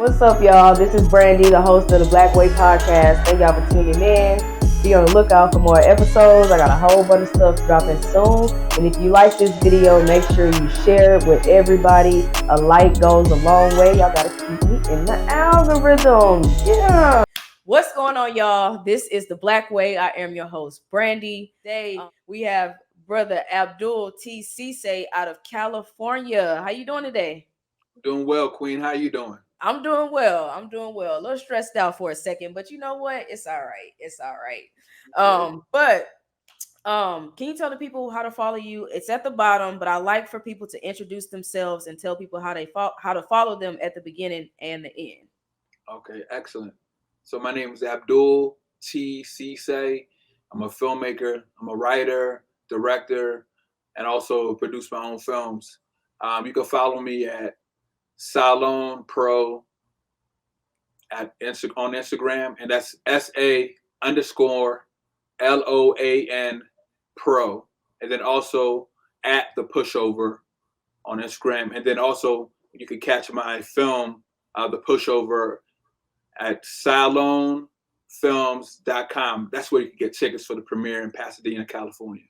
What's up, y'all? This is Brandy, the host of the Black Way Podcast. Thank y'all for tuning in. Be on the lookout for more episodes. I got a whole bunch of stuff dropping soon. And if you like this video, make sure you share it with everybody. A like goes a long way. Y'all gotta keep me in the algorithm. Yeah. What's going on, y'all? This is the Black Way. I am your host, Brandy. Today we have brother Abdul T. Sesay out of California. How you doing today? Doing well, Queen. How you doing? I'm doing well. A little stressed out for a second, but you know what? It's all right. Can you tell the people how to follow you? It's at the bottom, but I like for people to introduce themselves and tell people how to follow them at the beginning and the end. Okay, excellent. So my name is Abdul T. Sesay. I'm a filmmaker. I'm a writer, director, and also produce my own films. You can follow me at Salon Pro on Instagram, and that's SA_LOAN Pro, and then also at the Pushover on Instagram, and then also you can catch my film, the Pushover, at salonfilms.com. That's where you can get tickets for the premiere in Pasadena, California.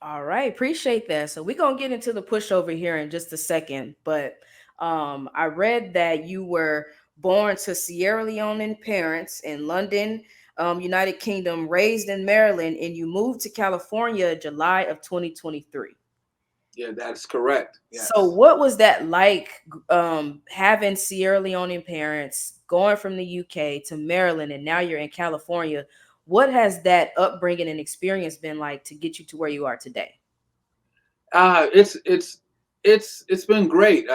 All right, appreciate that. So we're gonna get into the Pushover here in just a second, but I read that you were born to Sierra Leonean parents in London, United Kingdom, raised in Maryland, and you moved to California July of 2023. Yeah, that's correct. Yes. So what was that like, having Sierra Leonean parents, going from the UK to Maryland, and now you're in California? What has that upbringing and experience been like to get you to where you are today? It's been great.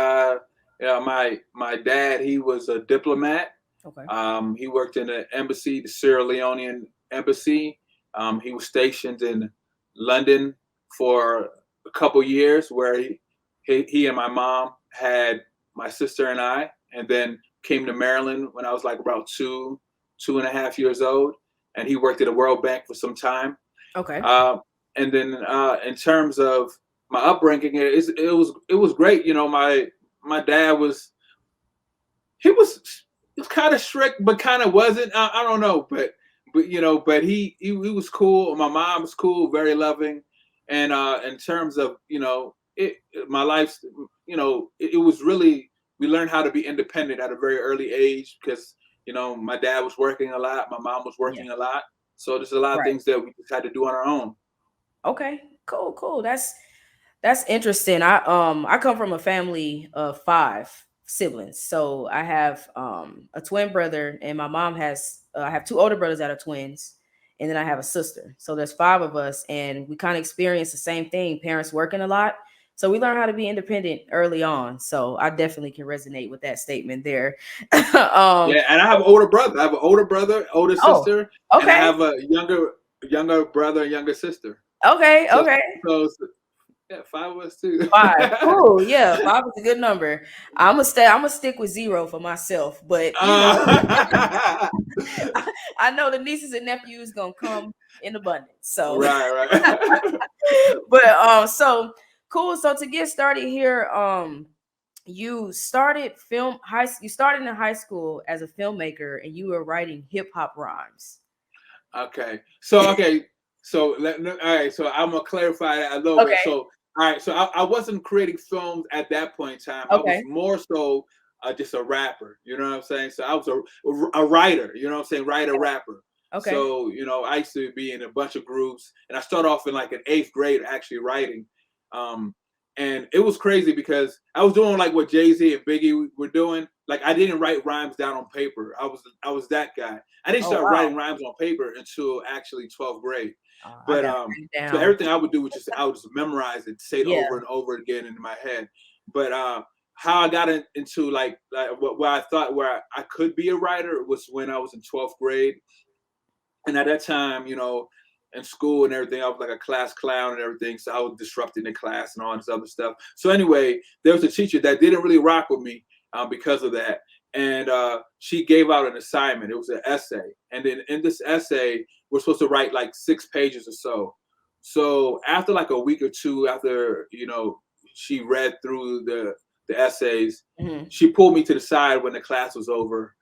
My dad, he was a diplomat. Okay. He worked in the embassy, the Sierra Leonean embassy. He was stationed in London for a couple years, where he and my mom had my sister and I, and then came to Maryland when I was like about two and a half years old, and he worked at the World Bank for some time. Okay. And then in terms of my upbringing, it was great. You know, my dad was kind of strict, but kind of wasn't. I don't know, but he was cool. My mom was cool, very loving, and in terms of my life, it was really, we learned how to be independent at a very early age, because my dad was working a lot, my mom was working a lot, so there's a lot of things that we just had to do on our own. Okay, cool. That's interesting. I come from a family of 5 siblings. So I have a twin brother, and my mom has I have 2 older brothers that are twins, and then I have a sister. So there's 5 of us, and we kind of experience the same thing, parents working a lot. So we learn how to be independent early on. So I definitely can resonate with that statement there. Yeah, and I have an older brother. I have an older brher, older sister, okay. And I have a younger brother and younger sister. Okay. So yeah, 5 of us too. 5. Cool. Yeah, 5 is a good number. I'm gonna stick with 0 for myself, but I know the nieces and nephews gonna come in abundance. So right. But so cool. So to get started here, you started in high school as a filmmaker, and you were writing hip hop rhymes. Okay. So all right. So I'm gonna clarify that a little bit. So all right. So I wasn't creating films at that point in time. Okay. I was more so just a rapper. You know what I'm saying? So I was a writer. You know what I'm saying? Writer, rapper. Okay. So I used to be in a bunch of groups, and I started off in like an 8th grade actually writing. And it was crazy because I was doing like what Jay-Z and Biggie were doing. Like, I didn't write rhymes down on paper. I was that guy. I didn't start writing rhymes on paper until actually 12th grade. But so everything I would do was I would just memorize it, say it over and over again in my head. But how I got into like what I thought where I could be a writer was when I was in 12th grade. And at that time, in school and everything, I was like a class clown and everything. So I was disrupting the class and all this other stuff. So anyway, there was a teacher that didn't really rock with me because of that. And she gave out an assignment. It was an essay. And then in this essay, we're supposed to write like 6 pages or so. So after like a week or two after, she read through the the essays. Mm-hmm. She pulled me to the side when the class was over,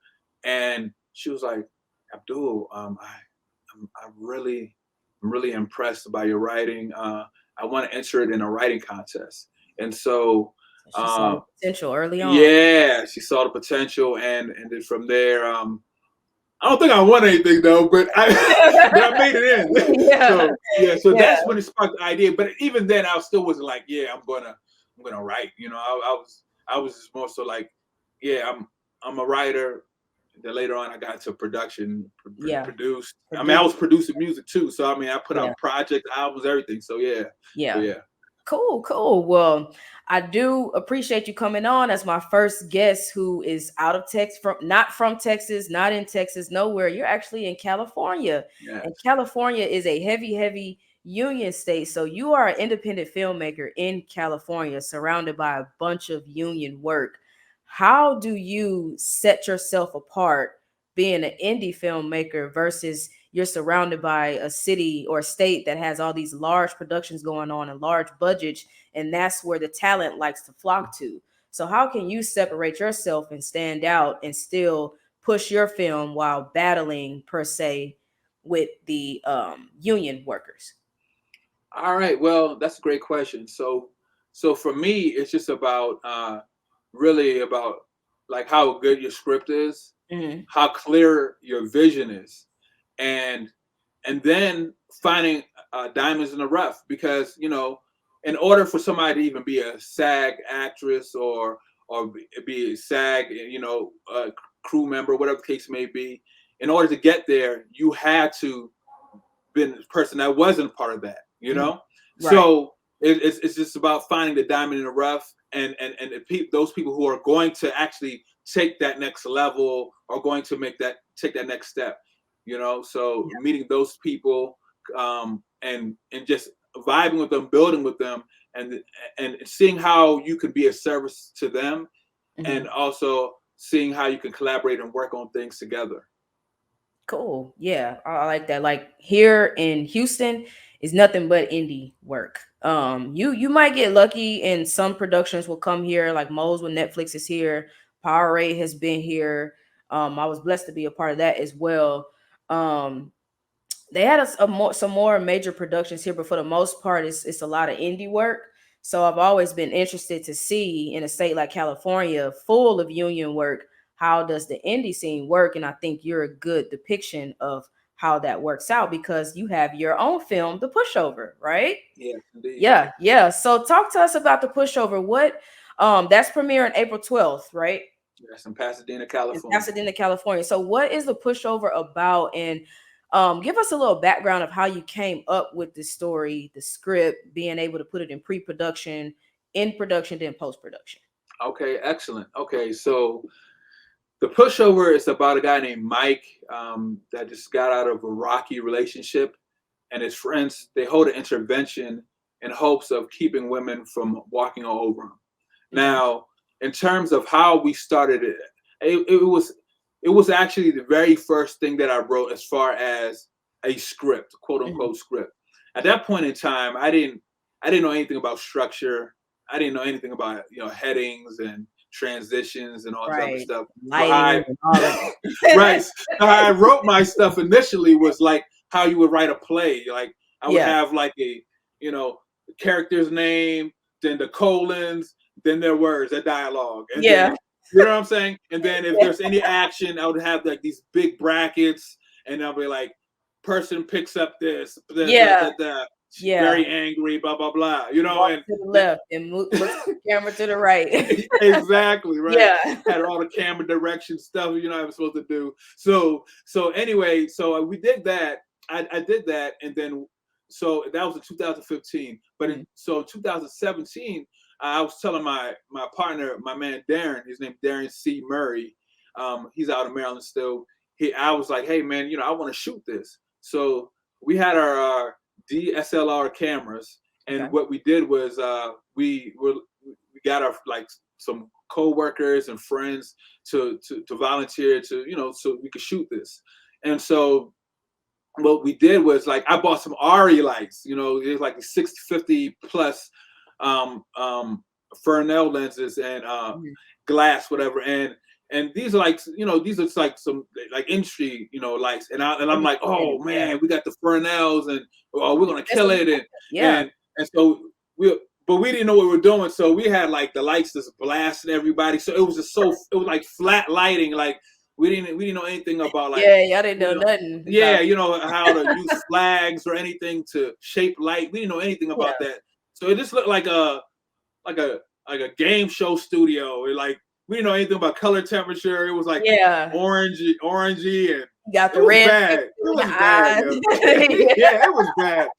and she was like, Abdul, I'm really impressed by your writing. I want to enter it in a writing contest. And so, She saw the potential early on. yeah, she saw the potential, and then from there, I don't think I won anything though, but I made it in. Yeah. So that's when it sparked the idea. But even then, I still wasn't like, yeah, I'm gonna write. You know, I was just more so like, yeah, I'm a writer. Then later on, I got to production, produced. I mean, I was producing music too. So I mean, I put out projects, albums, everything. So yeah. Cool. Well, I do appreciate you coming on as my first guest who is out of Texas, not from Texas, not in Texas, nowhere. You're actually in California. Yes. And California is a heavy union state. So you are an independent filmmaker in California, surrounded by a bunch of union work. How do you set yourself apart being an indie filmmaker versus you're surrounded by a city or state that has all these large productions going on and large budgets, and that's where the talent likes to flock to? So how can you separate yourself and stand out and still push your film while battling, per se, with the union workers? All right, well, that's a great question. So for me, it's just about really about like how good your script is, how clear your vision is, and then finding diamonds in the rough. Because in order for somebody to even be a SAG actress or be a SAG crew member, whatever the case may be, in order to get there, you had to been a person that wasn't part of that. Right. So it's just about finding the diamond in the rough, and those people who are going to actually take that next level are going to take that next step. So meeting those people, and just vibing with them, building with them, and seeing how you can be a service to them, and also seeing how you can collaborate and work on things together. Cool. Yeah, I like that. Like here in Houston is nothing but indie work. You might get lucky and some productions will come here, like Mo's with Netflix is here. Power Ray has been here. I was blessed to be a part of that as well. They had some more major productions here, but for the most part, it's a lot of indie work. So I've always been interested to see in a state like California, full of union work, how does the indie scene work? And I think you're a good depiction of how that works out because you have your own film, The Pushover, right? Yes, indeed. Yeah. So talk to us about The Pushover. What that's premiering April 12th, right? Yes, in Pasadena, California. So what is The Pushover about? And give us a little background of how you came up with this story, the script, being able to put it in pre-production, in production, then post-production. Okay, excellent. Okay, so The Pushover is about a guy named Mike that just got out of a rocky relationship, and his friends, they hold an intervention in hopes of keeping women from walking all over him. Now, in terms of how we started it was actually the very first thing that I wrote as far as a script, quote unquote script. At that point in time, I didn't know anything about structure. I didn't know anything about headings and transitions and all that other stuff. Right. How I wrote my stuff initially was like how you would write a play. Like I would have like a character's name, then the colons, then their words, their dialogue, and then, you know what I'm saying? And then if there's any action, I would have like these big brackets, and I'll be like, person picks up this, very angry, blah blah blah. Walk and to the left and move the camera to the right. Exactly, right. Had all the camera direction stuff, I was supposed to do. So anyway, so we did that. I did that, and then so that was in 2015. But in 2017. I was telling my partner, my man Darren, his name Darren C. Murray. He's out of Maryland still. I was like, hey man, I want to shoot this. So we had our DSLR cameras, and what we did was we got our some co-workers and friends to volunteer to so we could shoot this. And so what we did was I bought some ARRI lights. It was like 60, 50 plus Fresnel lenses and glass, whatever. And these are like, these are like some like industry, lights. And I'm like, oh man, we got the Fresnels and we're gonna kill it. And so but we didn't know what we were doing. So we had like the lights just blasting everybody. So it was just it was like flat lighting. Like we didn't know anything about like y'all didn't know nothing. Yeah, how to use flags or anything to shape light. We didn't know anything about that. So it just looked like a game show studio. We didn't know anything about color temperature. It was like orangey, and got the red. Bad. It was bad. Yeah, it was bad.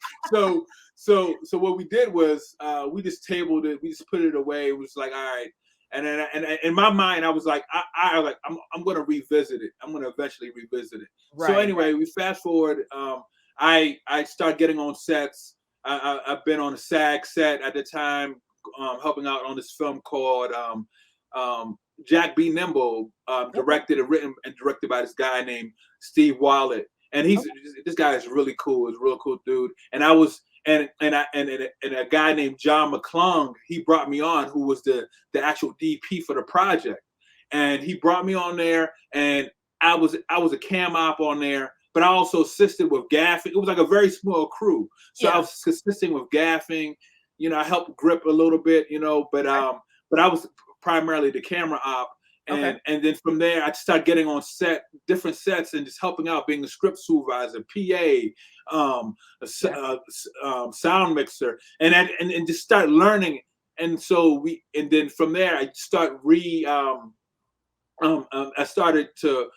So what we did was we just tabled it. We just put it away. It was like, all right. And then in my mind, I was like, I'm going to revisit it. I'm going to eventually revisit it. Right. So anyway, we fast forward. I started getting on sets. I've been on a SAG set at the time, helping out on this film called Jack B. Nimble, directed and written and directed by this guy named Steve Wallet. And this guy is really cool. He's a real cool dude. And I was and a guy named John McClung, he brought me on, who was the actual DP for the project. And he brought me on there, and I was a cam op on there, but I also assisted with gaffing. It was like a very small crew. So I was assisting with gaffing. I helped grip a little bit, but I was primarily the camera op. And then from there, I started getting on different sets, and just helping out, being a script supervisor, PA, sound mixer, and just start learning. And so then from there, I start I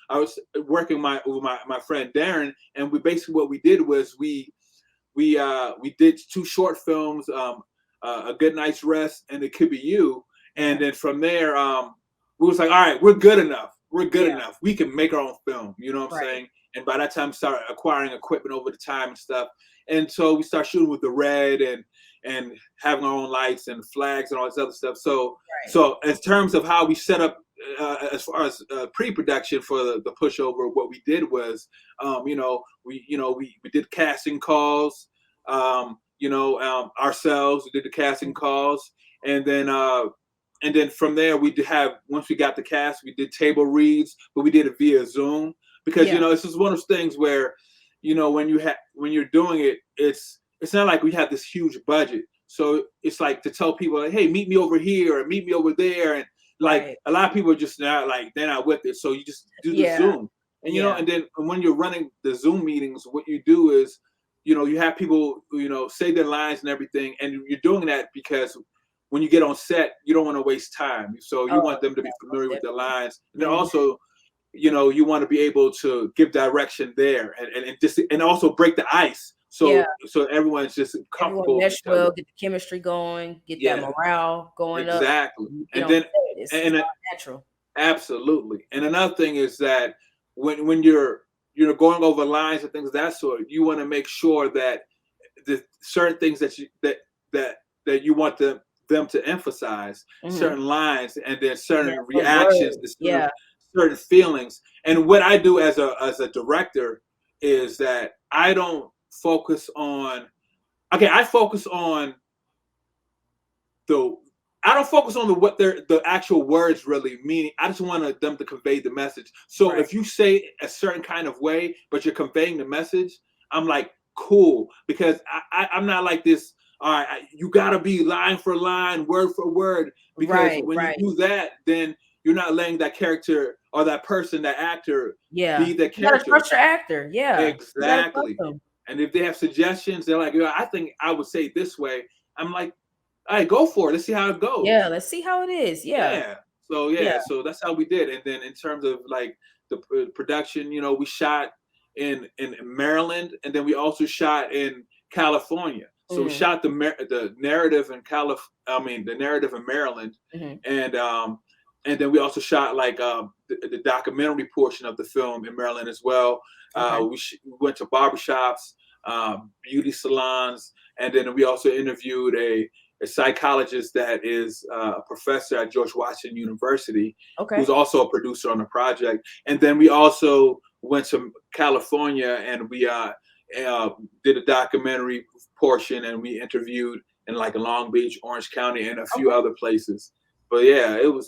was working with my friend Darren, and what we did was we did 2 short films, A Good Night's Rest and It Could Be You. And then from there, we was like, all right, we're good enough. We're good enough. We can make our own film. You know what I'm saying? And by that time, we started acquiring equipment over the time and stuff. And so we start shooting with the red and having our own lights and flags and all this other stuff. So in terms of how we set up, as far as pre-production for the Pushover, what we did was, we did casting calls, ourselves. We did the casting calls, and then from there once we got the cast, we did table reads, but we did it via Zoom because it's just one of those things where when you're doing it, it's not like we have this huge budget. So it's like to tell people, like, hey, meet me over here or meet me over there, and like a lot of people are just not like, they're not with it. So you just do the Zoom, and and then when you're running the Zoom meetings, what you do is you have people say their lines and everything, and you're doing that because when you get on set, you don't want to waste time. So you want them to be familiar with the lines. And then also, you want to be able to give direction there and also break the ice. So everyone's just comfortable. Mesh well, get the chemistry going, get that morale going up. Exactly. And then it's natural. Absolutely. And another thing is that when you're going over lines and things of that sort, you want to make sure that the certain things that you want them to emphasize, certain lines, and then certain reactions to certain feelings. And what I do as a director is that I don't focus on I focus on what the actual words really mean. I just want them to convey the message. So if you say a certain kind of way, but you're conveying the message, I'm like, cool, because I'm not like this. All right, you gotta be line for line, word for word, because when you do that, then you're not letting that character or that person, that actor, be the character. You gotta trust your actor, exactly. And if they have suggestions, they're like, I think I would say it this way. I'm like, all right, go for it. Let's see how it goes. Yeah, let's see how it is. Yeah. So so that's how we did. And then in terms of like the production, we shot in Maryland, and then we also shot in California. So we shot the narrative in the narrative in Maryland, and then we also shot like the documentary portion of the film in Maryland as well. We went to barbershops, beauty salons, and then we also interviewed a psychologist that is a professor at George Washington University, who's also a producer on the project. And then we also went to California, and we did a documentary portion, and we interviewed in like Long Beach, Orange County, and a few Okay. other places. But yeah, it was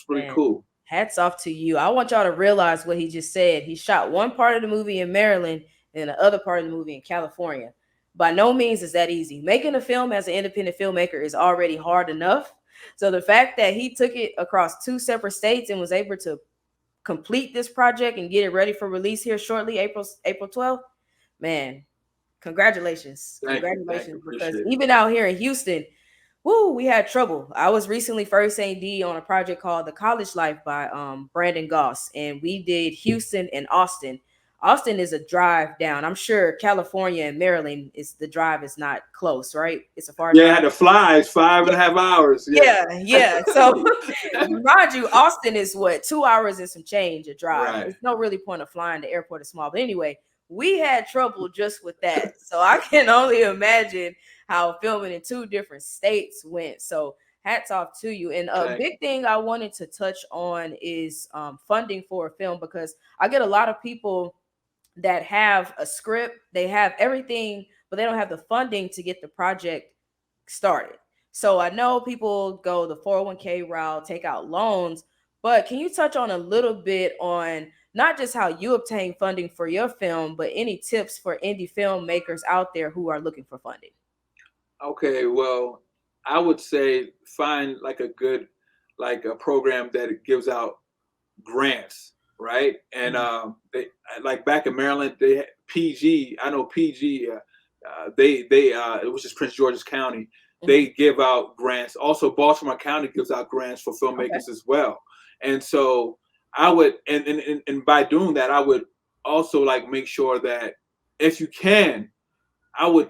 pretty Man, cool. hats off to you. I want y'all to realize what he just said. He shot one part of the movie in Maryland and the other part of the movie in California. By no means is that easy. Making a film as an independent filmmaker is already hard enough. So the fact that he took it across two separate states and was able to complete this project and get it ready for release here shortly, April 12th, man, congratulations. Thank you, Congratulations. Because appreciate it. even out here in Houston, woo, we had trouble. I was recently first AD on a project called The College Life by Brandon Goss, and we did Houston and Austin. Austin is a drive down. I'm sure California and Maryland is the drive is not close, right? It's a far Yeah, I drive. had to fly. It's 5.5 hours. Yeah. Yeah. So mind you, Austin is what, 2 hours and some change a drive. Right. There's no really point of flying. The airport is small. But anyway, we had trouble just with that. So I can only imagine how filming in two different states went. So hats off to you. And a big thing I wanted to touch on is funding for a film, because I get a lot of people that have a script, they have everything, but they don't have the funding to get the project started. So I know people go the 401k route, take out loans, but can you touch on a little bit on not just how you obtain funding for your film, but any tips for indie filmmakers out there who are looking for funding? Okay, well, I would say find like a good, like a program that gives out grants, right? And they, like back in Maryland, they had PG. I know PG. They it was just Prince George's County. They give out grants. Also, Baltimore County gives out grants for filmmakers as well. And so I would, and by doing that, I would also like make sure that if you can, I would.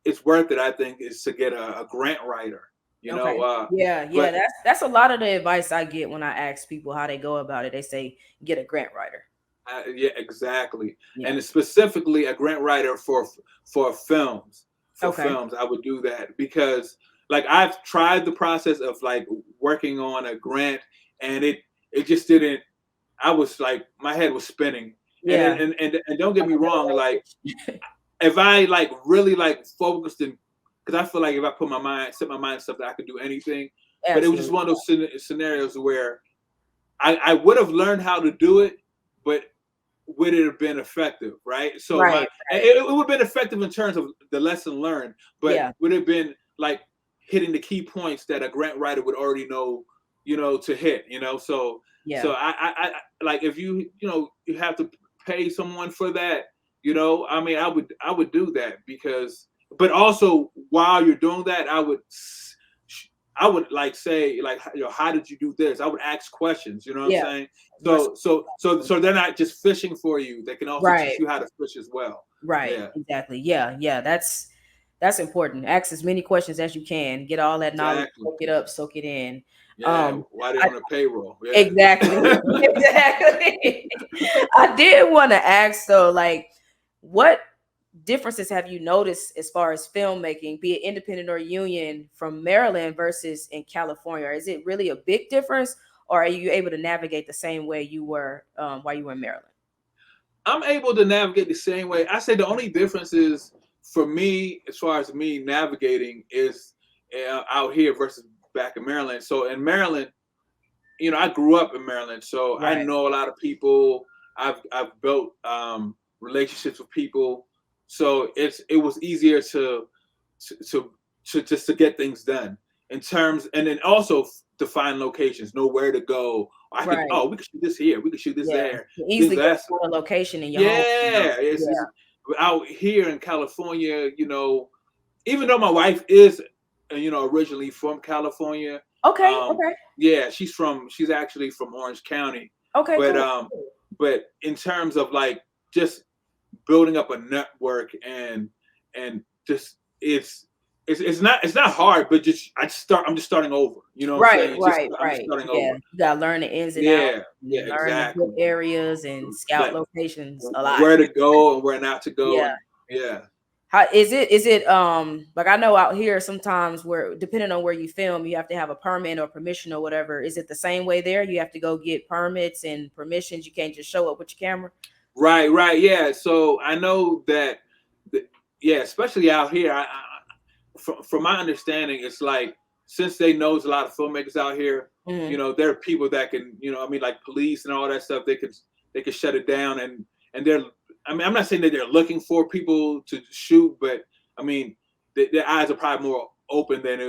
It's worth it. I think is to get a grant writer. You know. Yeah. But That's a lot of the advice I get when I ask people how they go about it. They say get a grant writer. Yeah, exactly. Yeah. And specifically a grant writer for films. For Okay. films, I would do that because like I've tried the process of like working on a grant and it just didn't. I was like my head was spinning. Yeah. And don't get me wrong, like if I like really like focused in, because I feel like if I set my mind to something, I could do anything. Absolutely. But it was just one of those scenarios where I would have learned how to do it, but would it have been effective, right? So it would have been effective in terms of the lesson learned, but would have been like hitting the key points that a grant writer would already know, to hit, So so I like if you have to pay someone for that, I mean I would do that because, but also while you're doing that, I would like say like how did you do this? I would ask questions, you know what I'm saying? So they're not just fishing for you. They can also teach you how to fish as well. Right. Yeah. Exactly. Yeah. That's important. Ask as many questions as you can. Get all that knowledge. Soak it up. Soak it in. Yeah. Why they on a payroll? Yeah. Exactly. Exactly. I did want to ask though, like, what differences have you noticed as far as filmmaking, be it independent or union, from Maryland versus in California? Is it really a big difference, or are you able to navigate the same way you were while you were in Maryland? I'm able to navigate the same way. I say the only difference is for me, as far as me navigating, is out here versus back in Maryland. So in Maryland, I grew up in Maryland, so I know a lot of people. I've built relationships with people. So it was easier to just to get things done in terms, and then also to find locations, know where to go. We could shoot this here, we could shoot this there. Easily get to a location in your home. It's out here in California. Even though my wife is originally from California. Yeah, she's actually from Orange County. But in terms of like just building up a network and just it's not hard, but I'm just starting over. You know what I'm saying? Right. Starting over. You gotta learn the ins and outs. Yeah, learn exactly. the good areas and scout locations a lot. Where to go and where not to go. Yeah. How is it like I know out here sometimes where depending on where you film, you have to have a permit or permission or whatever. Is it the same way there? You have to go get permits and permissions. You can't just show up with your camera. Right. Yeah. So I know that, especially out here, from my understanding, it's like since they knows a lot of filmmakers out here, Mm-hmm. you know, there are people that can, you know, I mean, like police and all that stuff. They could shut it down, and they're. I mean, I'm not saying that they're looking for people to shoot, but I mean, their eyes are probably more open than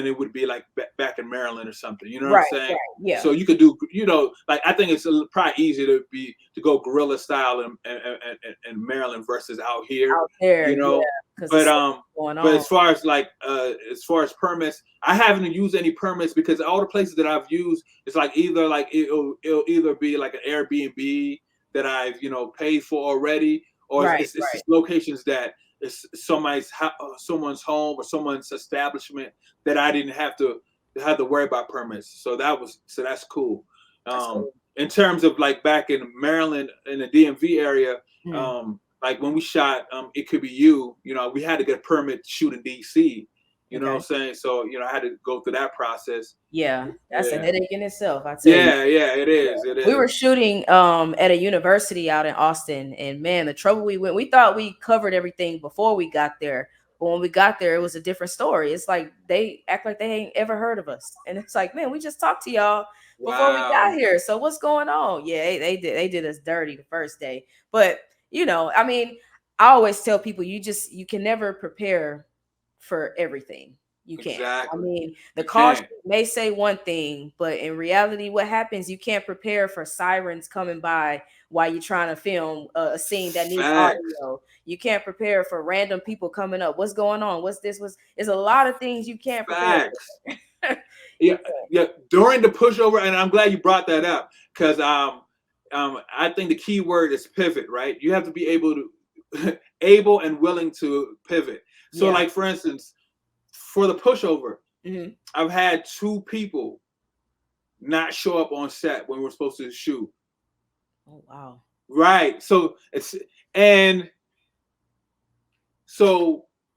it would be like back in Maryland or something. You know what I'm saying? Yeah. So you could do, you know, like I think it's probably easier to go guerrilla style in Maryland versus out here. Out there, you know. yeah. But as far as like as far as permits, I haven't used any permits because all the places that I've used, it's like either like it'll either be like an Airbnb that I've, you know, paid for already, or it's just locations that it's someone's home or someone's establishment that I didn't have to worry about permits. So that's cool. In terms of like back in Maryland in the DMV area, like when we shot It Could Be You, you know, we had to get a permit to shoot in DC. You know what I'm saying? So, you know, I had to go through that process. Yeah, that's a headache in itself, I tell you. Yeah, it is. It is. We were shooting at a university out in Austin, and man, the trouble we thought we covered everything before we got there. But when we got there, it was a different story. It's like they act like they ain't ever heard of us. And it's like, man, we just talked to y'all before we got here. So what's going on? Yeah, they did us dirty the first day. But, you know, I mean, I always tell people you can never prepare for everything. You can't. Exactly. I mean, the caution may say one thing, but in reality, what happens? You can't prepare for sirens coming by while you're trying to film a scene that needs audio. You can't prepare for random people coming up. What's going on? What's this? There's a lot of things you can't prepare for. Yeah. During the pushover, and I'm glad you brought that up because I think the key word is pivot. Right? You have to be able and willing to pivot. So, like for instance, for the pushover, I've had 2 people not show up on set when we're supposed to shoot. Oh wow! Right. So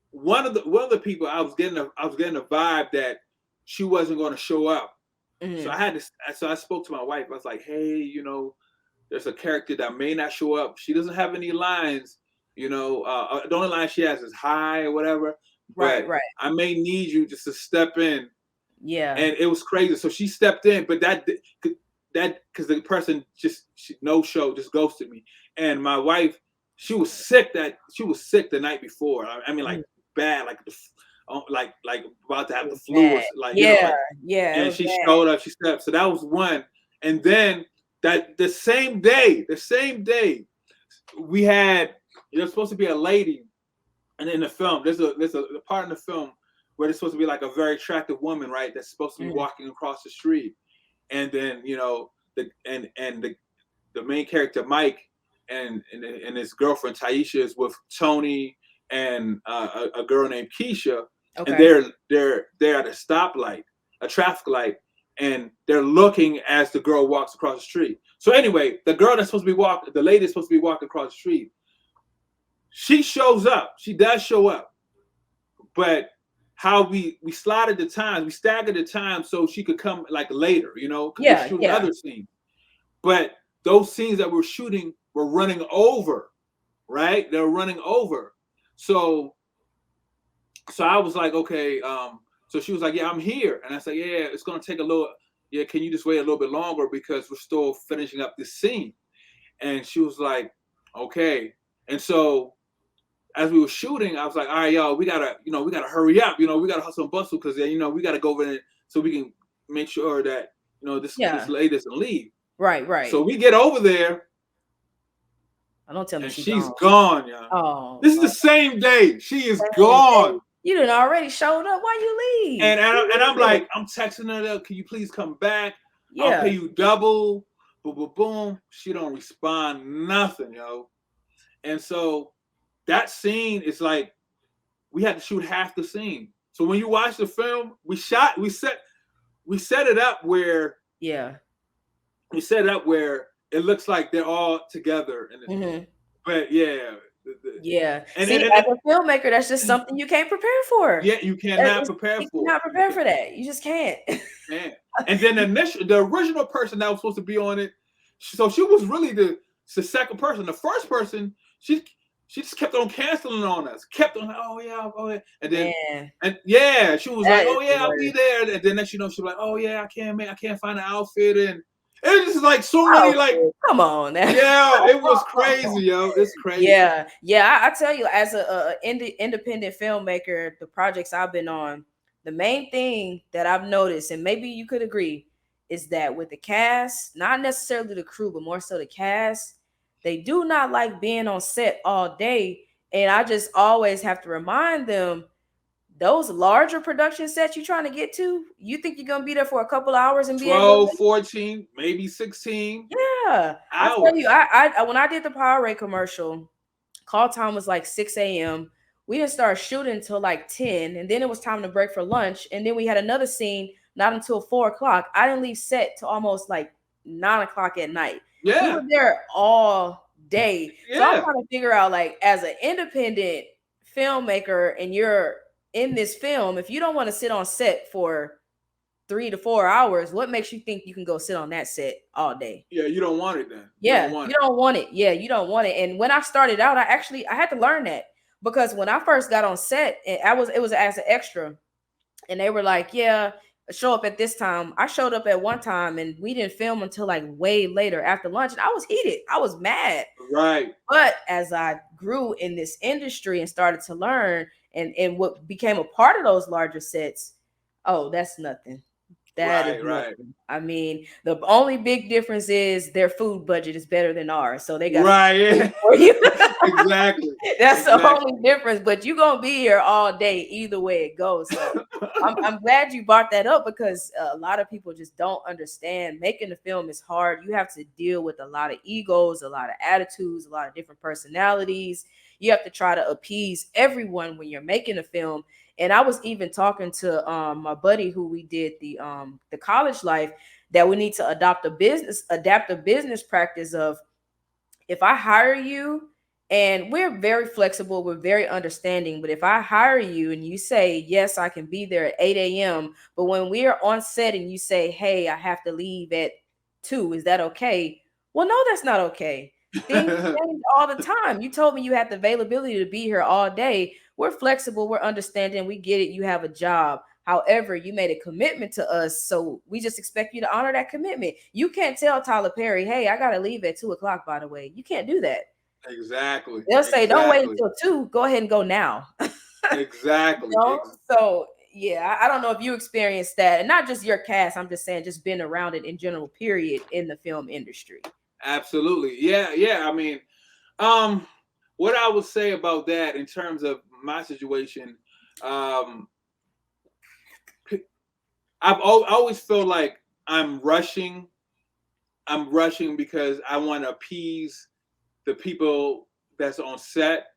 one of the people I was getting a vibe that she wasn't going to show up. So I spoke to my wife. I was like, hey, you know, there's a character that may not show up. She doesn't have any lines. You know, the only line she has is hi or whatever. Right. I may need you just to step in. Yeah. And it was crazy. So she stepped in, but that because the person just just ghosted me. And my wife, she was sick the night before. I mean, like bad, like about to have the flu. Like And she showed up. She stepped. So that was one. And then the same day, we had. There's supposed to be a lady, and in the film, there's a part in the film where there's supposed to be like a very attractive woman, right? That's supposed to be walking across the street, and then you know the main character Mike and his girlfriend Taisha is with Tony and a girl named Keisha, and they're at a stoplight, a traffic light, and they're looking as the girl walks across the street. So anyway, the lady that's supposed to be walking across the street. She shows up. She does show up. But how we slotted the times, we staggered the time so she could come like later, you know, because we're shooting other scenes. But those scenes that we're shooting were running over, right? They were running over. So I was like, okay. So she was like, yeah, I'm here. And I said, yeah, it's going to take a little. Yeah, can you just wait a little bit longer because we're still finishing up this scene? And she was like, okay. And so as we were shooting, I was like, all right, y'all, we gotta hurry up. You know, we gotta hustle and bustle because you know, we gotta go over there so we can make sure that, you know, this lady doesn't leave. Right. So we get over there. Don't tell me she's gone, y'all. Oh, this is the same day. She is gone. You done already showed up. Why you leave? And I'm like, I'm texting her, can you please come back? I'll pay you double. Boom, boom, boom. She don't respond nothing, yo. And so that scene is like, we had to shoot half the scene. So when you watch the film, we set it up where it looks like they're all together. But and as a filmmaker, that's just something you can't prepare for. Yeah, you cannot prepare for. You cannot prepare for that. You just can't. And then the original person that was supposed to be on it, so she was really the second person. The first person, she just kept on canceling on us. Kept on, oh yeah, oh yeah, and then Man, and yeah, she was like, that is oh the yeah, I'll be worst. there. And then next, she was like, oh yeah, I can't find an outfit, and it was just like so many like, Come on now. yeah, it was crazy, yo, it's crazy. Yeah. I tell you, as a independent filmmaker, the projects I've been on, the main thing that I've noticed, and maybe you could agree, is that with the cast, not necessarily the crew, but more so the cast, they do not like being on set all day. And I just always have to remind them, those larger production sets you're trying to get to, you think you're gonna be there for a couple hours and be able to 12, 14, maybe 16 yeah, I tell you, hours. I when I did the Powerade commercial, call time was like 6 a.m. We didn't start shooting until like 10, and then it was time to break for lunch, and then we had another scene not until 4 o'clock. I didn't leave set till almost like 9 o'clock at night. We Yeah, were there all day, so I'm yeah, trying to figure out, like, as an independent filmmaker, and you're in this film, if you don't want to sit on set for 3 to 4 hours, what makes you think you can go sit on that set all day? yeah. You don't want it then. You don't Yeah, want you it. don't want it. Yeah, you don't want it. And when I started out, I had to learn that, because when I first got on set, and it was as an extra, and they were like, "Yeah, show up at this time." I showed up at one time, and we didn't film until like way later after lunch, and I was heated. I was mad. Right, But as I grew in this industry and started to learn, and what became a part of those larger sets, oh, that's nothing. That is right, nothing. I mean, the only big difference is their food budget is better than ours, so they got right. Yeah. for you. Exactly, That's the exactly. only difference. But you're gonna be here all day, either way it goes. So I'm glad you brought that up, because a lot of people just don't understand. Making the film is hard. You have to deal with a lot of egos, a lot of attitudes, a lot of different personalities. You have to try to appease everyone when you're making a film. And I was even talking to my buddy who we did the college life, that we need to adapt a business practice of, if I hire you, and we're very flexible, we're very understanding, but if I hire you and you say, yes, I can be there at 8 a.m., but when we are on set and you say, hey, I have to leave at 2, is that okay? Well, no, that's not okay. Things change all the time. You told me you had the availability to be here all day. We're flexible, we're understanding, we get it, you have a job. However, you made a commitment to us, so we just expect you to honor that commitment. You can't tell Tyler Perry, hey, I got to leave at 2 o'clock, by the way. You can't do that. Exactly, They'll say, don't wait exactly, until 2. Go ahead and go now. exactly. So, yeah, I don't know if you experienced that. And not just your cast. I'm just saying, just being around it in general, period, in the film industry. Absolutely. Yeah, yeah. I mean, um, what I would say about that in terms of my situation, um, always feel like I'm rushing. I'm rushing because I want to appease the people that's on set.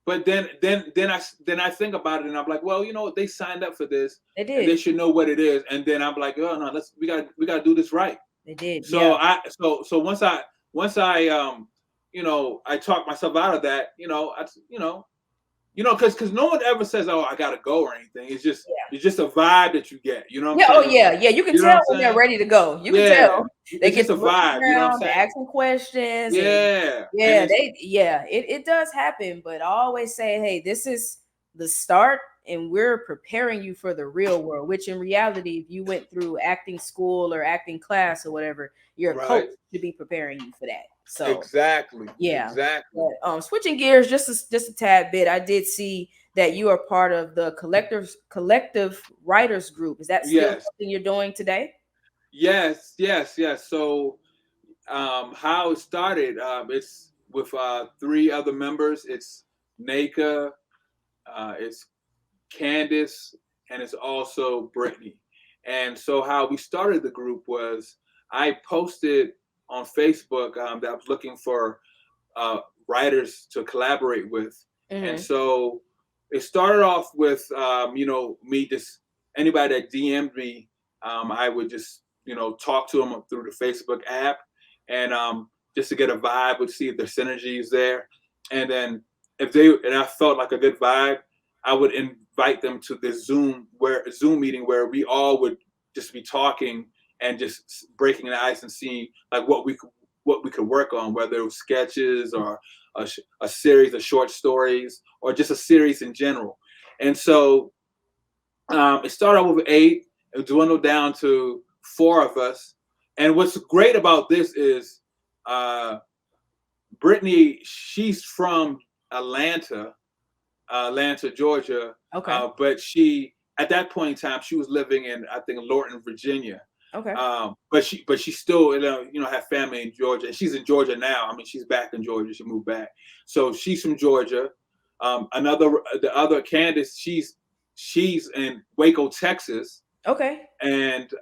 But then I think about it and I'm like, well, you know, they signed up for this They and they did. should know what it is. And then I'm like, oh no, we got to do this right. They did. So Yeah. so once I you know, I talk myself out of that, you know, because no one ever says, oh, I gotta go or anything. It's just a vibe that you get. You know what Yeah. I'm Oh, saying? yeah. Yeah. You can You know tell what I'm when they're saying? ready to go. You can Yeah, tell. They it's get just to a looking vibe. You know what I'm around, they saying? asking questions, and Yeah, and yeah, it's it does happen. But I always say, hey, this is the start, and we're preparing you for the real world. Which in reality, if you went through acting school or acting class or whatever, your coach right. should be preparing you for that. So Exactly, yeah. exactly. But switching gears just a tad bit, I did see that you are part of the collective writers group. Is that still Yes, something you're doing today? yes, yes, yes. So how it started, it's with three other members. It's Naka, it's Candace, and it's also Brittany. And so how we started the group was I posted on Facebook that I was looking for uh, writers to collaborate with. And Mm-hmm. so it started off with, me just, anybody that DM'd me, I would just, talk to them through the Facebook app and just to get a vibe, would see if there's synergies there. And then and I felt like a good vibe, I would invite them to this Zoom meeting where we all would just be talking and just breaking the ice and seeing like what we could work on, whether it was sketches or a series of short stories or just a series in general. And so it started out with 8, it dwindled down to 4 of us. And what's great about this is Brittany, she's from Atlanta, Georgia. Okay. But she, at that point in time, she was living in, I think, Lorton, Virginia. Okay. But she still, had family in Georgia, and she's in Georgia now. I mean, she's back in Georgia. She moved back, so she's from Georgia. The other Candace, she's in Waco, Texas. Okay. And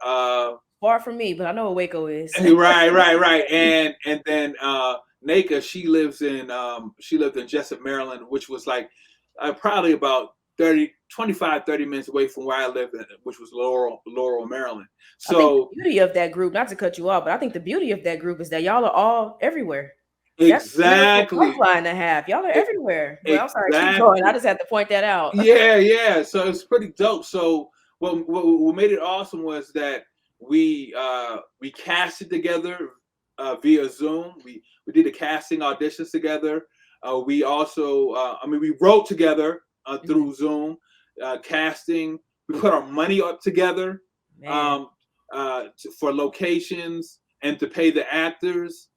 far from me, but I know what Waco is. right. And then Naka, she lived in Jessup, Maryland, which was like probably about 25, 30 minutes away from where I live, which was Laurel, Maryland. So I think the beauty of that group, not to cut you off, but I think the beauty of that group is that y'all are all everywhere. Exactly. That's line and a half. Y'all are everywhere. Well, I'm sorry, exactly. keep going. I just had to point that out. Yeah. So it's pretty dope. So what made it awesome was that we casted together via Zoom. We did the casting auditions together. We also, we wrote together through Zoom, casting. We put our money up together for locations and to pay the actors,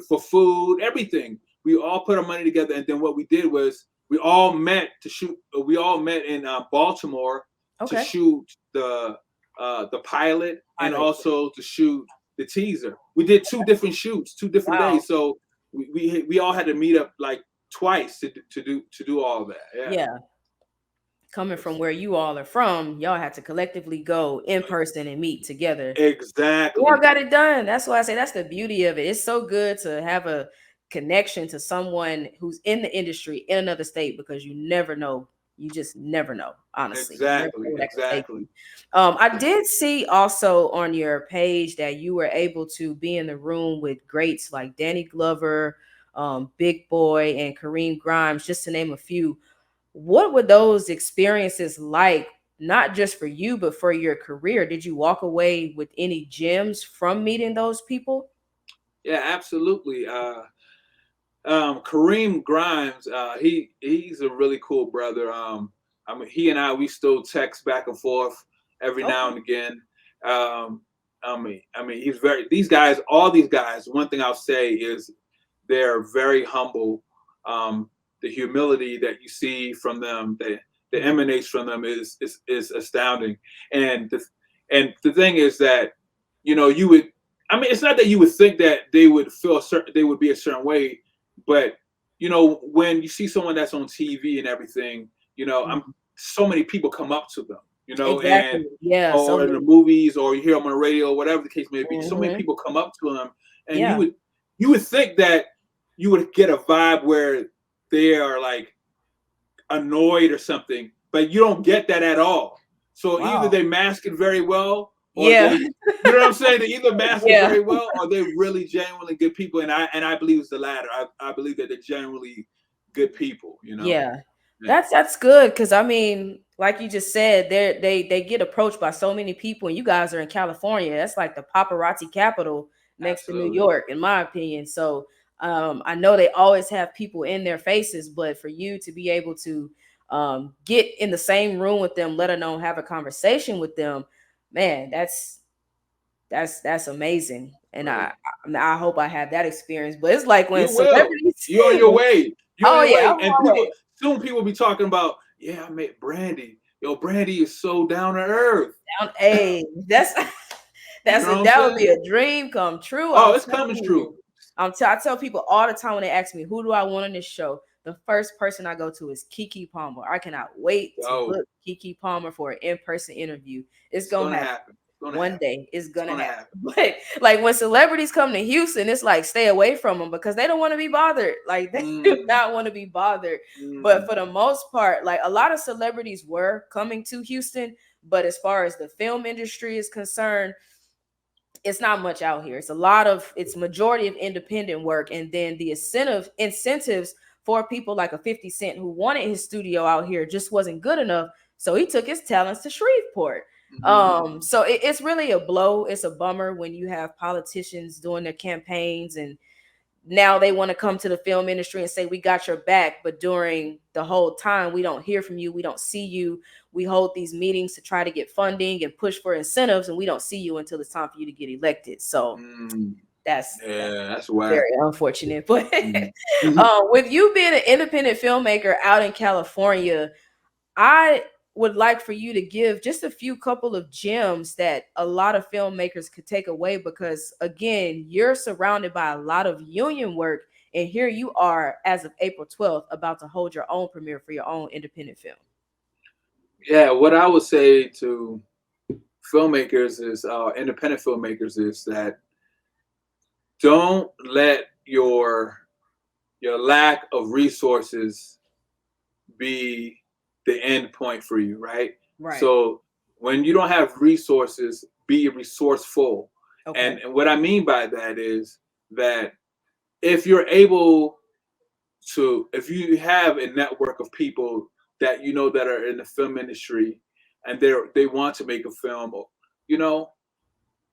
for food, everything. We all put our money together, and then what we did was we all met to shoot. We all met in Baltimore to shoot the pilot and also to shoot the teaser. We did 2 different shoots, 2 different days. So we all had to meet up like twice to do all that. Yeah. Coming from where you all are from, y'all had to collectively go in person and meet together. Exactly. Y'all got it done. That's why I say that's the beauty of it. It's so good to have a connection to someone who's in the industry in another state, because you never know. You just never know, honestly. Exactly. I did see also on your page that you were able to be in the room with greats like Danny Glover, Big Boy, and Kareem Grimes, just to name a few. What were those experiences like, not just for you, but for your career? Did you walk away with any gems from meeting those people? Yeah, absolutely. Kareem Grimes, he's a really cool brother. He and we still text back and forth every now and again. These guys, all these guys, one thing I'll say is they're very humble. The humility that you see from them, that emanates from them, is astounding. And the thing is that, you would, it's not that you would think that they would they would be a certain way, but when you see someone that's on TV and everything, so many people come up to them, Exactly. or in the movies, or you hear them on the radio, whatever the case may be. So many people come up to them, and you would think that you would get a vibe where they are like annoyed or something, but you don't get that at all. So either they mask it very well, or they, you know what I'm saying? They either mask it very well, or they're really genuinely good people. And I believe it's the latter. I believe that they're genuinely good people. That's good, because like you just said, they get approached by so many people, and you guys are in California. That's like the paparazzi capital next to New York, in my opinion. So I know they always have people in their faces, but for you to be able to get in the same room with them, let alone have a conversation with them, man, that's amazing. And I hope I have that experience. But it's like when celebrities, you're on your way. And soon people be talking about, I met Brandy. Yo, Brandy is so down to earth. Hey, that would be a dream come true. Oh, it's coming true. I tell people all the time when they ask me, who do I want on this show? The first person I go to is Keke Palmer. I cannot wait to book Keke Palmer for an in-person interview. It's gonna happen. One day it's gonna happen. But like when celebrities come to Houston, it's like stay away from them, because they don't want to be bothered. Like they do not want to be bothered. But for the most part, like a lot of celebrities were coming to Houston, but as far as the film industry is concerned, it's not much out here. It's majority of independent work. And then the incentives for people like a 50 Cent who wanted his studio out here just wasn't good enough. So he took his talents to Shreveport. Mm-hmm. So it's really a blow. It's a bummer when you have politicians doing their campaigns and now they want to come to the film industry and say we got your back, but during the whole time we don't hear from you, we don't see you. We hold these meetings to try to get funding and push for incentives, and we don't see you until it's time for you to get elected. So Mm. that's Yeah, that's whack. very unfortunate. But Mm-hmm. with you being an independent filmmaker out in California, I would like for you to give just a few couple of gems that a lot of filmmakers could take away, because again, you're surrounded by a lot of union work, and here you are as of April 12th about to hold your own premiere for your own independent film. Yeah, what I would say to filmmakers is, independent filmmakers, is that don't let your lack of resources be the end point for you, right? Right. So when you don't have resources, be resourceful. Okay. And what I mean by that is that if you're able to, if you have a network of people that you know that are in the film industry and they want to make a film, you know,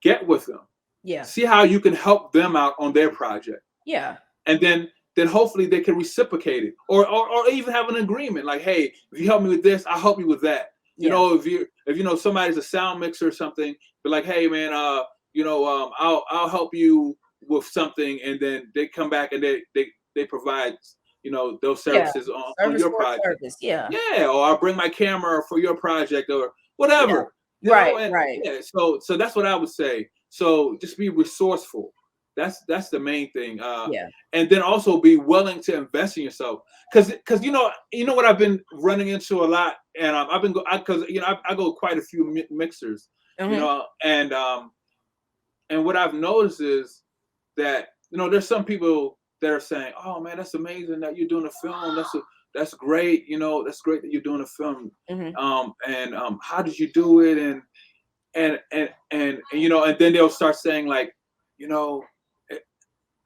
get with them. Yeah. See how you can help them out on their project. Yeah. And then hopefully they can reciprocate it, or even have an agreement like, hey, if you help me with this, I'll help you with that. You Yeah. know, if you know somebody's a sound mixer or something, be like, hey man, I'll help you with something, and then they come back and they provide, you know, those Yeah. services on Service your for project. service. Yeah. Yeah, or I'll bring my camera for your project or Yeah. whatever. You Right. know, and Right. yeah, so that's what I would say. So just be resourceful. That's the main thing. Yeah. And then also be willing to invest in yourself, because you know what I've been running into a lot, and I've been because I go quite a few mixers, you Mm-hmm. know, and what I've noticed is that there's some people that are saying, oh man, that's amazing that you're doing a film, that's great, that's great that you're doing a film, Mm-hmm. and how did you do it, and then they'll start saying like, you know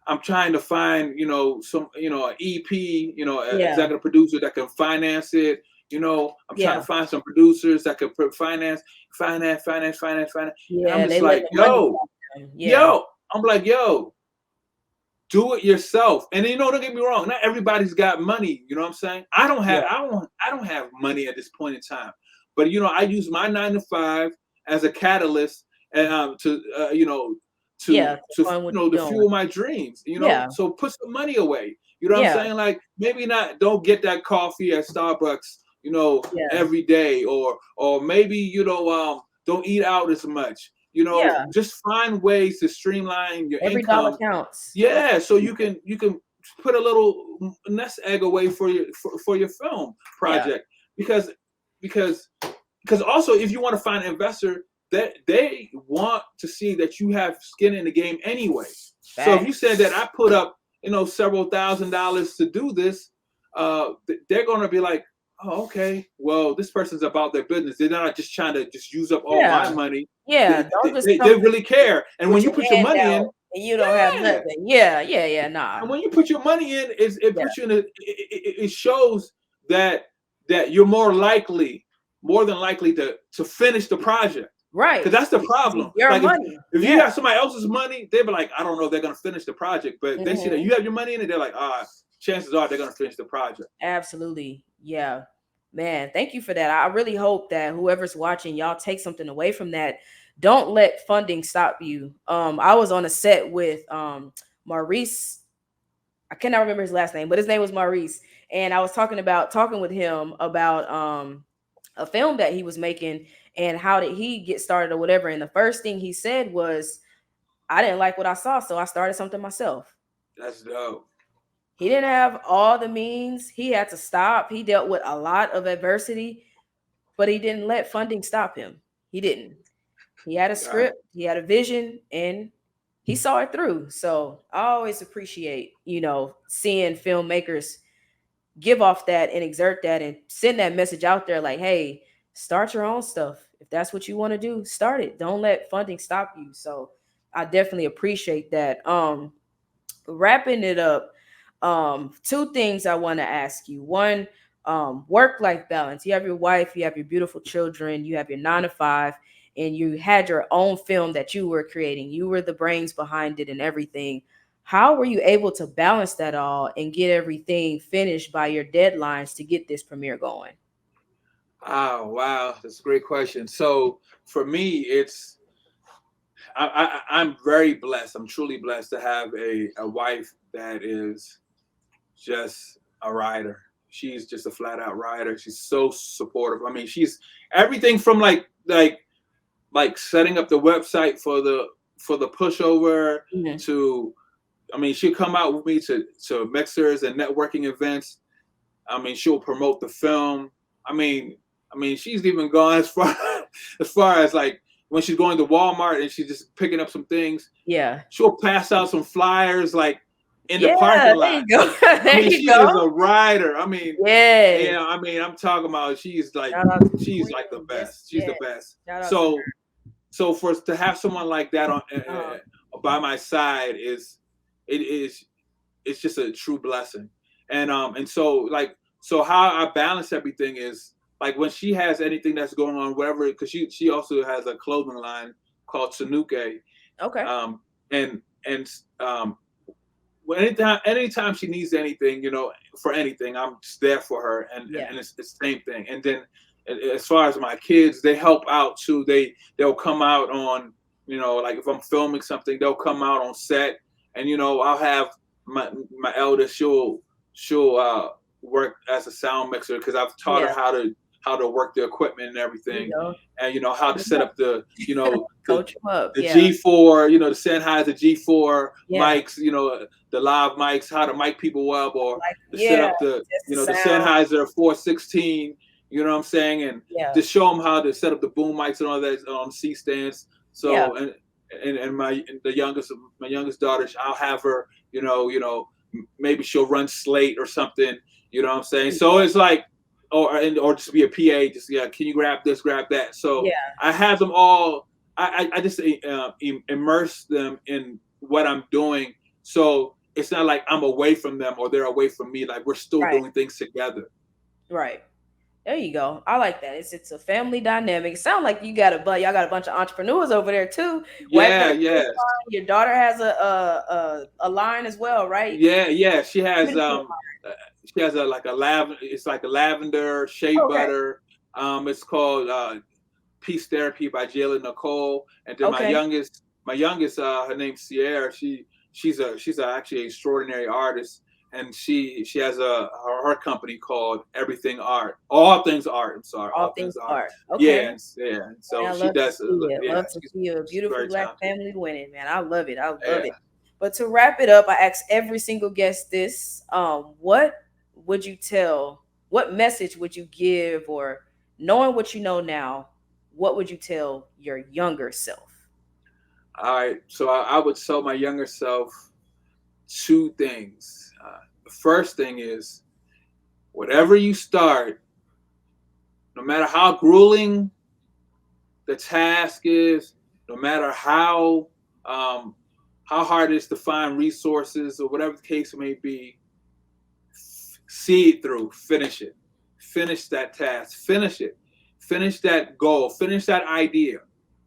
I'm trying to find, some, an EP, an Yeah. executive producer that can finance it. I'm trying to Yeah. find some producers that can finance. And I'm Yeah. They just let like, the money stop them. Yeah. I'm like, do it yourself. And don't get me wrong, not everybody's got money. You know what I'm saying? Yeah. I don't have money at this point in time. But I use my 9 to 5 as a catalyst, and Yeah. to To fund what to you're doing. fuel my dreams. Yeah. So put some money away. You know what I'm Yeah. saying? Like, maybe not, don't get that coffee at Starbucks, Yeah. every day, or maybe don't eat out as much. Yeah. Just find ways to streamline your Every dollar income. counts. Yeah, so you can put a little nest egg away for your film Yeah. project, because because also, if you want to find an investor, that they want to see that you have skin in the game anyway. So if you Facts. said that I put up several $1,000s to do this, they're going to be like, oh, okay, well, this person's about their business. They're not just trying to just use up all my Yeah. money. Yeah. They, Don't they, just they come they really care. And with when you your put your hand money out in, and you don't have yeah. nothing. Yeah. Yeah. Yeah. Nah. And when you put your money in, it Yeah. puts you in it shows that you're more than likely to finish the project. Right. Because that's the Because problem. it's your Like, money. if you Yeah. have somebody else's money, they'll be like, I don't know if they're gonna finish the project. But they see that Mhm. you have your money in it, they're like, chances are they're gonna finish the project. Absolutely. Yeah. Man, thank you for that. I really hope that whoever's watching, y'all take something away from that. Don't let funding stop you. I was on a set with Maurice. I cannot remember his last name, but his name was Maurice. And I was talking with him about a film that he was making and how did he get started or whatever. And the first thing he said was, I didn't like what I saw, so I started something myself. That's dope. He didn't have all the means. He had to stop. He dealt with a lot of adversity, but he didn't let funding stop him. He didn't. He had a Got it. script, he had a vision, and he saw it through. So I always appreciate, seeing filmmakers give off that and exert that and send that message out there like, hey, start your own stuff. If that's what you want to do, start it. Don't let funding stop you. So I definitely appreciate that. Wrapping it up, two things I want to ask you. One, work life balance. You have your wife, you have your beautiful children, you have your 9 to 5, and you had your own film that you were creating. You were the brains behind it and everything. How were you able to balance that all and get everything finished by your deadlines to get this premiere going? Oh wow, that's a great question. So for me, it's I'm very blessed. I'm truly blessed to have a wife that is just a rider. She's just a flat out rider. She's so supportive. I mean, she's everything from like setting up the website for the pushover Mhm. to, I mean, she'll come out with me to mixers and networking events. I mean, she'll promote the film. I mean, she's even gone as far as far as like when she's going to Walmart and she's just picking up some things, Yeah. she'll pass out some flyers like in the Yeah, parking there lot. you go. I There mean, you she is go. a rider. I mean, Yes. yeah, I mean, I'm talking about Shout out to the she's queen. like the Yes, best. She's yes. the best. Shout out to So for us to have someone like that on her. by my side is it is it's just a true blessing. And so like so how I balance everything is like when she has anything that's going on, whatever, because she also has a clothing line called Tanuke. Okay. Um, and when anytime she needs anything, you know, for anything, I'm just there for her, Yeah. and it's the same thing. And then as far as my kids, they help out too. They'll come out on, you know, like if I'm filming something, they'll come out on set, and you know, I'll have my eldest. She'll work as a sound mixer because I've taught her Yeah. how to work the equipment and There you everything, go. and you know how to set up the you know Coach him up. the Yeah. G4, you know, the Sennheiser G4 Yeah. mics, you know, the live mics, how to mic people up, or Like, to set yeah. up the, Just you the know, the sound. Sennheiser 416, you know what I'm saying? And Yeah. just show them how to set up the boom mics and all that on C stands. Yeah. So, and my youngest daughter, I'll have her, maybe she'll run Slate or something, you know what I'm saying? So it's like, or just be a PA, just, yeah, can you grab this, grab that? So Yeah. I have them all. I just immerse them in what I'm doing, so it's not like I'm away from them or they're away from me. Like we're still Right. doing things together. Right. There you go. I like that. It's a family dynamic. Sound like y'all got a bunch of entrepreneurs over there too. Wife got Yeah, a clothing yes, line. Your daughter has a line as well, right? yeah. Uh, she has a like a lavender. It's like a lavender shea Okay. butter. It's called Peace Therapy by Jayla Nicole. And then Okay. my youngest, her name's Sierra. She's actually an extraordinary artist, and she has her company called Everything Art, All Things Art. I'm sorry, All All things Things Art. art. Okay. Yeah, yeah. And Man, so I she love to does. see it. Yeah, Love to see a she's beautiful very black talented. family winning, man. I love it. I love Yeah. it. But to wrap it up, I ask every single guest this: what would you tell? What message would you give, or knowing what you know now, what would you tell your younger self? All right. So I would tell my younger self two things. The first thing is whatever you start, no matter how grueling the task is, no matter how hard it is to find resources or whatever the case may be, see it through, finish it, finish that task, finish it, finish that goal, finish that idea.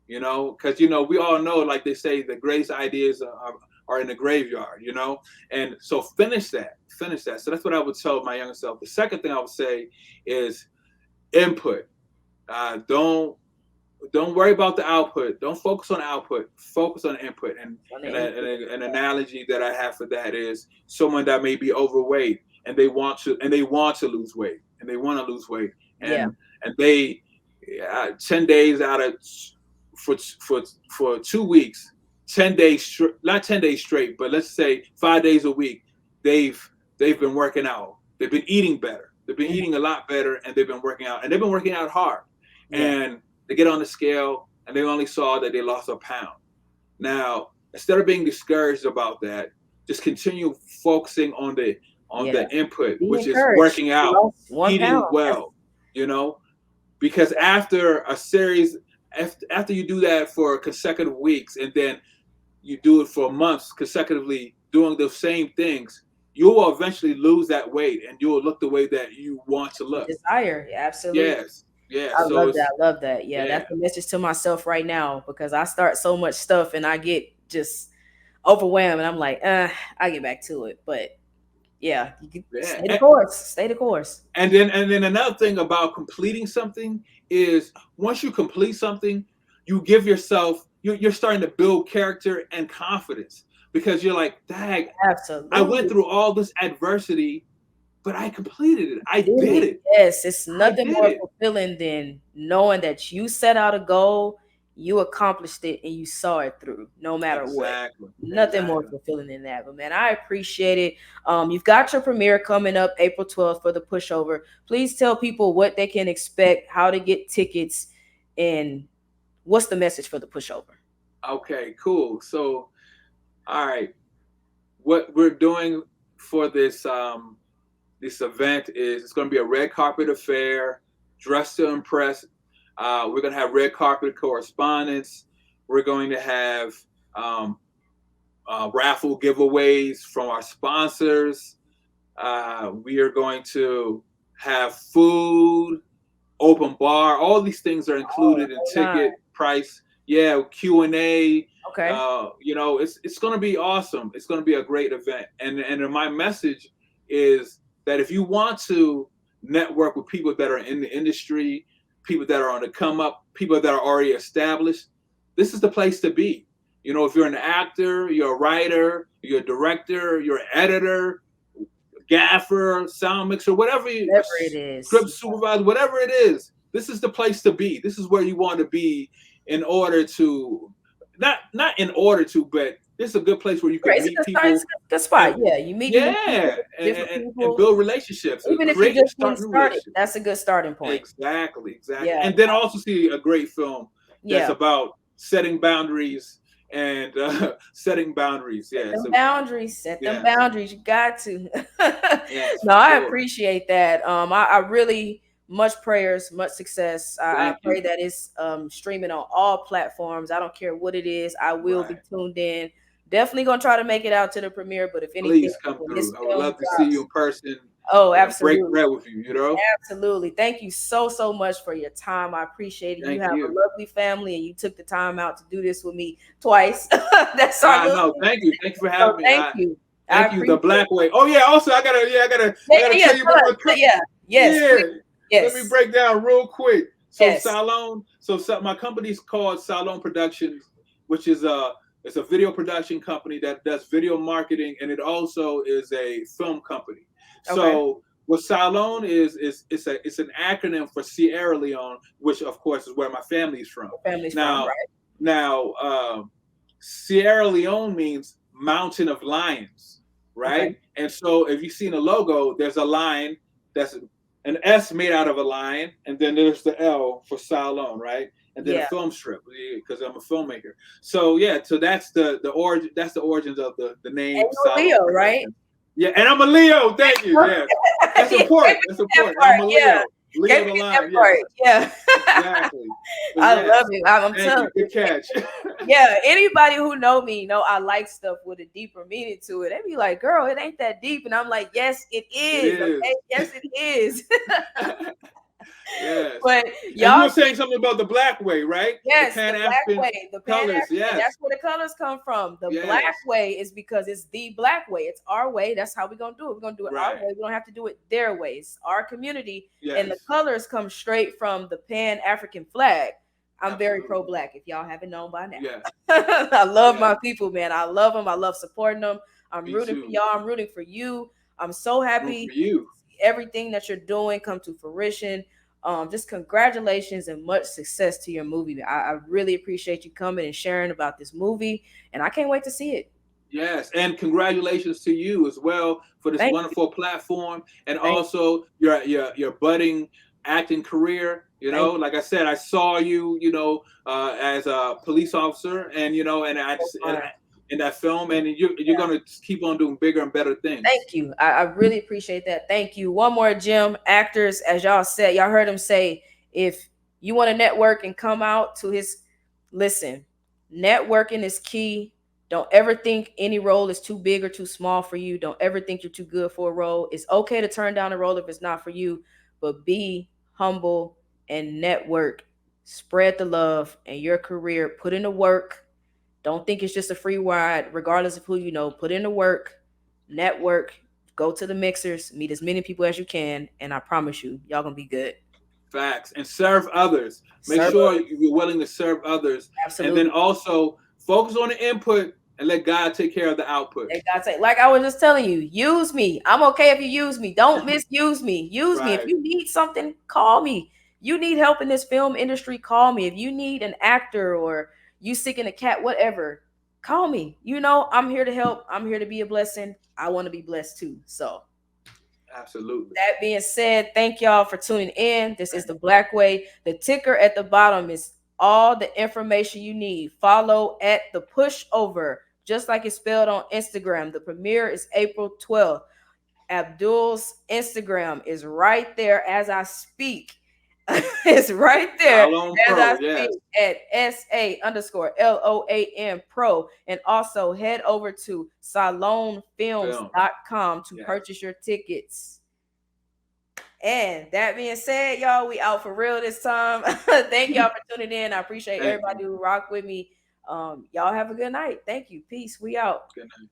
You know, because we all know, like they say, the greatest ideas are in the graveyard. You know, and so finish that, finish that. So that's what I would tell my younger self. The second thing I would say is input. Don't worry about the output. Don't focus on output. Focus on input. An analogy that I have for that is someone that may be overweight and they want to lose weight and they want to lose weight Yeah. and they 10 days out of for 2 weeks, 10 days not 10 days straight, but let's say 5 days a week, they've been working out. They've been eating better. They've been eating a lot better, and they've been working out, and they've been working out hard. Yeah. And they get on the scale and they only saw that they lost a pound. Now, instead of being discouraged about that, just continue focusing on the input, Be which is encouraged. working out, eating £1. well, because after a series, after you do that for consecutive weeks and then you do it for months consecutively doing those same things, you will eventually lose that weight and you will look the way that you want to look. Desire. Yeah, absolutely. Yes. Yeah, I so love that. it's I love that. Yeah, yeah. that's a message to myself right now because I start so much stuff and I get just overwhelmed and I'm like, I get back to it. But yeah, you can Yeah. stay the course. Stay the course. And then another thing about completing something is once you complete something, you give yourself you're starting to build character and confidence because you're like, dag, I went Absolutely. through all this adversity, but I completed it. I Did did it. it. Yes, it's I nothing did more it. fulfilling than knowing that you set out a goal, you accomplished it, and you saw it through, no matter what. Exactly. Nothing more Exactly. fulfilling than that. But man, I appreciate it. You've got your premiere coming up April 12th for the Pushover. Please tell people what they can expect, how to get tickets, and what's the message for the Pushover. Okay, cool. So, all right, what we're doing for this event is it's going to be a red carpet affair, dress to impress. We're going to have red carpet correspondence. We're going to have um, raffle giveaways from our sponsors. We are going to have food, open bar. All these things are Oh, included in so nice. ticket price. Yeah, Q&A. Okay. It's going to be awesome. It's going to be a great event. And my message is that if you want to network with people that are in the industry, people that are on the come up, people that are already established, this is the place to be. If you're an actor, you're a writer, you're a director, you're an editor, gaffer, sound mixer, whatever Whatever it is. script supervisor, whatever it is, this is the place to be. This is where you want to be in order to not in order to, but this is a good place where you Right. can It's a meet good start. It's people a good and spot. Yeah. You meet new people, yeah, different and people. build relationships, Even if you're create and just getting start new started, relationships. that's a good starting point. Exactly. Yeah, And then also see a great film that's yeah. about setting boundaries and setting boundaries. Set Yeah, them so boundaries. Set them yeah, boundaries. You got to. yes, No, for I sure. appreciate that. I really much prayers, much success. I Thank pray you. that it's streaming on all platforms. I don't care what it is. I will be Right. tuned in. Definitely gonna try to make it out to the premiere. But if anything, Please come when this through. I would film love to see you drops, in person oh, and break absolutely. bread with you. Absolutely. Thank you so, so much for your time. I appreciate it. You Thank have a you. lovely family and you took the time out to do this with me twice. That's our little No, thing. thank you. Thank you for So having me. thank you. I Thank you. The appreciate black it. way. Oh yeah, also Yeah, I gotta yeah, yeah. tell you about my Yeah. Yes, yeah. please. Let me Yes. break down real quick. So Yes. Salon, my company's called Salon Productions, which is it's a video production company that does video marketing, and it also is a film company. Okay. So what Salon is it's an acronym for Sierra Leone, which of course is where my family's from. Your family's from, Now, right? now Sierra Leone means mountain of lions, Okay. right? And so if you see in the logo, there's a lion that's an S made out of a lion, and then there's the L for Salon, right? And then a Yeah. film strip because I'm a filmmaker. So yeah, so that's the origin. That's the origins of the And name you're Salon Leo, right? Productions. Yeah, and I'm a Leo. Thank you. Yes, that's Yeah, important. gave me That's that important. part. I'm a Yeah. Leo. Leo Gave the me that lion. part. Yes, Yeah. exactly. So I love yes, it. I'm thank telling you. you. Good catch. Yeah, anybody who know me know I like stuff with a deeper meaning to it. They be like, "Girl, it ain't that deep," and I'm like, "Yes, it It is. is. Okay, yes, it is." Yes. But And you y'all, were saying something about the black way, right? The yes, Pan the black African way, the Pan colors. African. Yes. That's where the colors come from. The black Yes. way is because it's the black way. It's our way. That's how we're gonna do it. We're gonna do it our Right. way. We don't have to do it their ways. Our community, and the Yes. colors come straight from the Pan African flag. I'm very Absolutely. pro black. If y'all haven't known by now, Yes. I love Yes. my people, man. I love them. I love supporting them. I'm Me rooting for too. y'all. I'm rooting for you. I'm so Room for happy you. everything that you're doing come to fruition. Just congratulations and much success to your movie. I really appreciate you coming and sharing about this movie, and I can't wait to see it. Yes, and congratulations to you as well for this Thank you. wonderful platform, and Thank also your budding acting career. thank Like I said, I saw you, as a police officer, and and I you so just and much. in that film, and you're Yeah. gonna keep on doing bigger and better things. Thank you. I really appreciate that. Thank you. One more, Jim. Actors, as y'all said, y'all heard him say, if you want to network and come out to his, listen, networking is key. Don't ever think any role is too big or too small for you. Don't ever think you're too good for a role. It's okay to turn down a role if it's not for you, but be humble, and network. Spread the love and your career. Put in the work. Don't think it's just a free ride, regardless of who you know. Put in the work, network, go to the mixers, meet as many people as you can, and I promise you, y'all gonna be good. Facts. And serve others. Make Serve sure others. you're willing to serve others. And then Absolutely. also focus on the input and let God take care of the output. And God say, like I was just telling you, use me. I'm okay if you use me. Don't misuse me. Use me. If Right. you need something, call me. You need help in this film industry, call me. If you need an actor or you seeking a cat, whatever, call me. You know, I'm here to help. I'm here to be a blessing. I want to be blessed too. So Absolutely. that being said, thank y'all for tuning in. This is the Black Way. The ticker at the bottom is all the information you need. Follow at the Pushover, just like it's spelled on Instagram. The premiere is April 12th. Abdul's Instagram is right there as I speak. It's right there Salon as I Pro, speak yes. at SA_LOAN Pro. And also head over to Film. salonfilms.com to Yes. purchase your tickets. And that being said, y'all, we out for real this time. Thank y'all for tuning in. I appreciate Thank everybody you. who rock with me. Y'all have a good night. Thank you. Peace. We out. Good night.